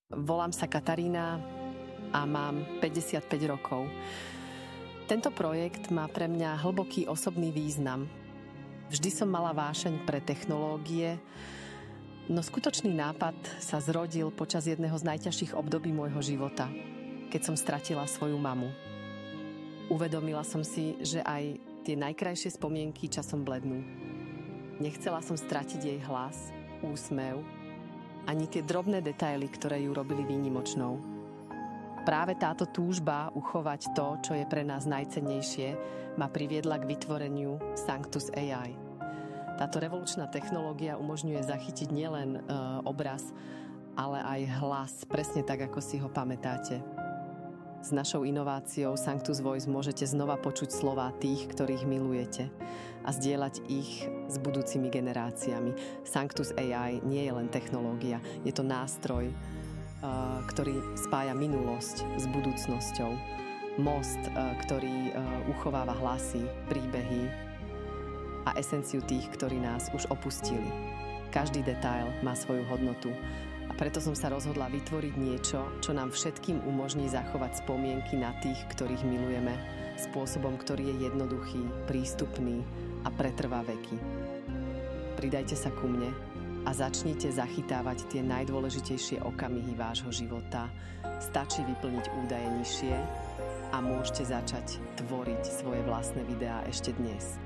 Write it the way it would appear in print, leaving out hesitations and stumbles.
Volám sa Katarína a mám 55 rokov. Tento projekt má pre mňa hlboký osobný význam. Vždy som mala vášeň pre technológie, no skutočný nápad sa zrodil počas jedného z najťažších období môjho života, keď som stratila svoju mamu. Uvedomila som si, že aj tie najkrajšie spomienky časom blednú. Nechcela som stratiť jej hlas, úsmev, ani tie drobné detaily, ktoré ju robili výnimočnou. Práve táto túžba uchovať to, čo je pre nás najcennejšie, ma priviedla k vytvoreniu Sanctus AI. Táto revolučná technológia umožňuje zachytiť nielen obraz, ale aj hlas, presne tak, ako si ho pamätáte. S našou inováciou Sanctus Voice môžete znova počuť slová tých, ktorých milujete a zdieľať ich s budúcimi generáciami. Sanctus AI nie je len technológia, je to nástroj, ktorý spája minulosť s budúcnosťou. Most, ktorý uchováva hlasy, príbehy a esenciu tých, ktorí nás už opustili. Každý detail má svoju hodnotu. A preto som sa rozhodla vytvoriť niečo, čo nám všetkým umožní zachovať spomienky na tých, ktorých milujeme, spôsobom, ktorý je jednoduchý, prístupný a pretrvá veky. Pridajte sa ku mne a začnite zachytávať tie najdôležitejšie okamihy vášho života. Stačí vyplniť údaje nižšie a môžete začať tvoriť svoje vlastné videá ešte dnes.